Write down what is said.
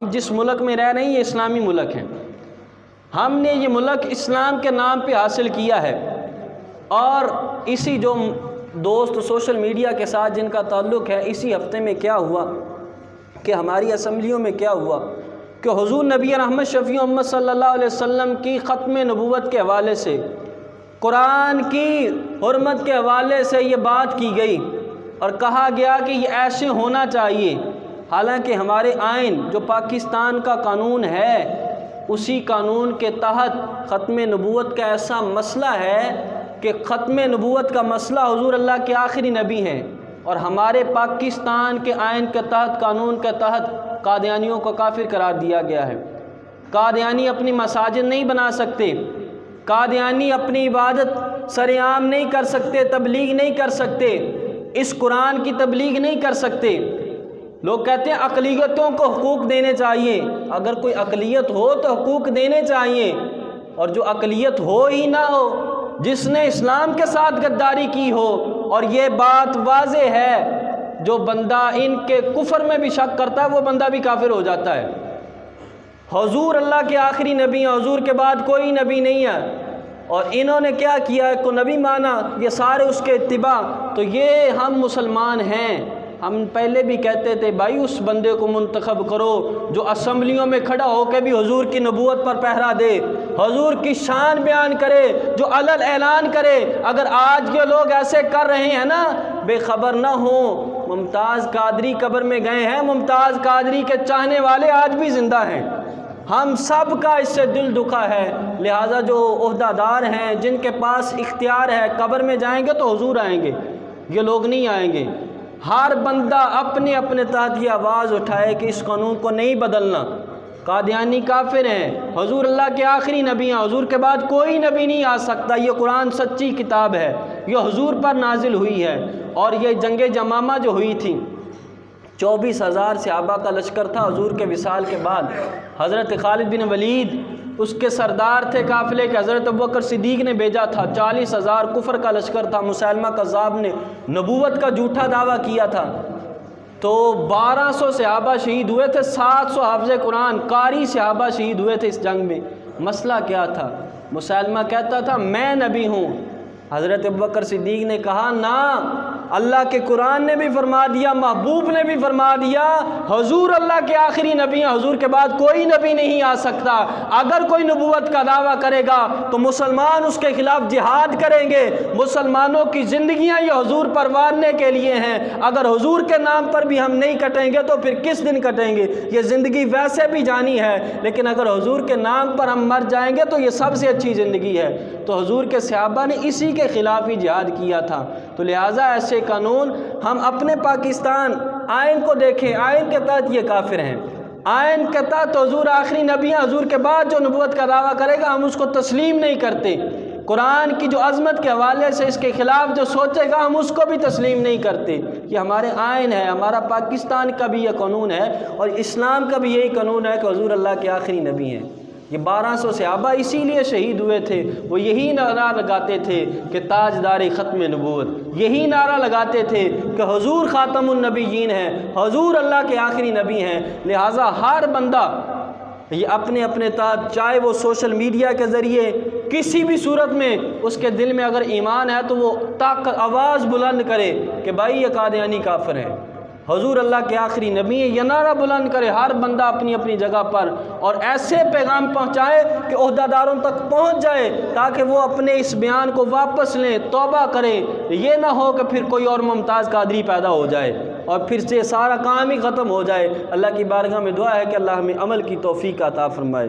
جس ملک میں رہ رہے ہیں یہ اسلامی ملک ہیں، ہم نے یہ ملک اسلام کے نام پہ حاصل کیا ہے، اور اسی جو دوست سوشل میڈیا کے ساتھ جن کا تعلق ہے، اسی ہفتے میں کیا ہوا کہ ہماری اسمبلیوں میں کیا ہوا کہ حضور نبی رحمت شفیع امت صلی اللہ علیہ وسلم کی ختم نبوت کے حوالے سے، قرآن کی حرمت کے حوالے سے یہ بات کی گئی اور کہا گیا کہ یہ ایسے ہونا چاہیے، حالانکہ ہمارے آئین جو پاکستان کا قانون ہے اسی قانون کے تحت ختم نبوت کا ایسا مسئلہ ہے کہ ختم نبوت کا مسئلہ حضور اللہ کے آخری نبی ہیں، اور ہمارے پاکستان کے آئین کے تحت قانون کے تحت قادیانیوں کو کافر قرار دیا گیا ہے۔ قادیانی اپنی مساجد نہیں بنا سکتے، قادیانی اپنی عبادت سر عام نہیں کر سکتے، تبلیغ نہیں کر سکتے، اس قرآن کی تبلیغ نہیں کر سکتے۔ لوگ کہتے ہیں اقلیتوں کو حقوق دینے چاہیے، اگر کوئی اقلیت ہو تو حقوق دینے چاہیے، اور جو اقلیت ہو ہی نہ ہو، جس نے اسلام کے ساتھ غداری کی ہو، اور یہ بات واضح ہے جو بندہ ان کے کفر میں بھی شک کرتا ہے وہ بندہ بھی کافر ہو جاتا ہے۔ حضور اللہ کے آخری نبی ہیں، حضور کے بعد کوئی نبی نہیں ہے، اور انہوں نے کیا کیا ہے کو نبی مانا، یہ سارے اس کے اتباع، تو یہ ہم مسلمان ہیں۔ ہم پہلے بھی کہتے تھے بھائی اس بندے کو منتخب کرو جو اسمبلیوں میں کھڑا ہو کے بھی حضور کی نبوت پر پہرا دے، حضور کی شان بیان کرے، جو علل اعلان کرے۔ اگر آج یہ لوگ ایسے کر رہے ہیں نا، بے خبر نہ ہوں، ممتاز قادری قبر میں گئے ہیں، ممتاز قادری کے چاہنے والے آج بھی زندہ ہیں، ہم سب کا اس سے دل دکھا ہے۔ لہٰذا جو عہدہ دار ہیں جن کے پاس اختیار ہے، قبر میں جائیں گے تو حضور آئیں گے، یہ لوگ نہیں آئیں گے۔ ہر بندہ اپنے اپنے تحت یہ آواز اٹھائے کہ اس قانون کو نہیں بدلنا۔ قادیانی کافر ہیں، حضور اللہ کے آخری نبی ہیں، حضور کے بعد کوئی نبی نہیں آ سکتا، یہ قرآن سچی کتاب ہے، یہ حضور پر نازل ہوئی ہے۔ اور یہ جنگ جمامہ جو ہوئی تھی، 24,000 صحابہ کا لشکر تھا حضور کے وصال کے بعد، حضرت خالد بن ولید اس کے سردار تھے قافلے کے، حضرت ابوبکر صدیق نے بھیجا تھا، 40,000 کفر کا لشکر تھا، مسیلمہ کذاب نے نبوت کا جھوٹا دعویٰ کیا تھا، تو 1200 صحابہ شہید ہوئے تھے، 700 حافظ قرآن قاری صحابہ شہید ہوئے تھے اس جنگ میں۔ مسئلہ کیا تھا؟ مسیلمہ کہتا تھا میں نبی ہوں، حضرت ابوبکر صدیق نے کہا نہ، اللہ کے قرآن نے بھی فرما دیا، محبوب نے بھی فرما دیا، حضور اللہ کے آخری نبی ہیں، حضور کے بعد کوئی نبی نہیں آ سکتا۔ اگر کوئی نبوت کا دعویٰ کرے گا تو مسلمان اس کے خلاف جہاد کریں گے، مسلمانوں کی زندگیاں یہ حضور پر وارنے کے لیے ہیں، اگر حضور کے نام پر بھی ہم نہیں کٹیں گے تو پھر کس دن کٹیں گے؟ یہ زندگی ویسے بھی جانی ہے، لیکن اگر حضور کے نام پر ہم مر جائیں گے تو یہ سب سے اچھی زندگی ہے۔ تو حضور کے صحابہ نے اسی کے خلاف ہی جہاد کیا تھا۔ تو لہٰذا ایسے قانون ہم اپنے پاکستان آئین کو دیکھیں، آئین کے تحت یہ کافر ہیں، آئین کے تحت حضور آخری نبی ہیں، حضور کے بعد جو نبوت کا دعویٰ کرے گا ہم اس کو تسلیم نہیں کرتے، قرآن کی جو عظمت کے حوالے سے اس کے خلاف جو سوچے گا ہم اس کو بھی تسلیم نہیں کرتے۔ یہ ہمارے آئین ہے، ہمارا پاکستان کا بھی یہ قانون ہے، اور اسلام کا بھی یہی قانون ہے کہ حضور اللہ کے آخری نبی ہیں۔ یہ 1200 صحابہ اسی لیے شہید ہوئے تھے، وہ یہی نعرہ لگاتے تھے کہ تاجدار ختم نبوت، یہی نعرہ لگاتے تھے کہ حضور خاتم النبیین ہیں، حضور اللہ کے آخری نبی ہیں۔ لہٰذا ہر بندہ یہ اپنے اپنے تحت، چاہے وہ سوشل میڈیا کے ذریعے کسی بھی صورت میں اس کے دل میں اگر ایمان ہے تو وہ آواز بلند کرے کہ بھائی یہ قادیانی کافر ہے، حضور اللہ کے آخری نبی ہیں، یہ نعرہ بلند کرے ہر بندہ اپنی اپنی جگہ پر، اور ایسے پیغام پہنچائے کہ عہدہ داروں تک پہنچ جائے تاکہ وہ اپنے اس بیان کو واپس لیں، توبہ کریں۔ یہ نہ ہو کہ پھر کوئی اور ممتاز قادری پیدا ہو جائے اور پھر سے سارا کام ہی ختم ہو جائے۔ اللہ کی بارگاہ میں دعا ہے کہ اللہ ہمیں عمل کی توفیق عطا فرمائے۔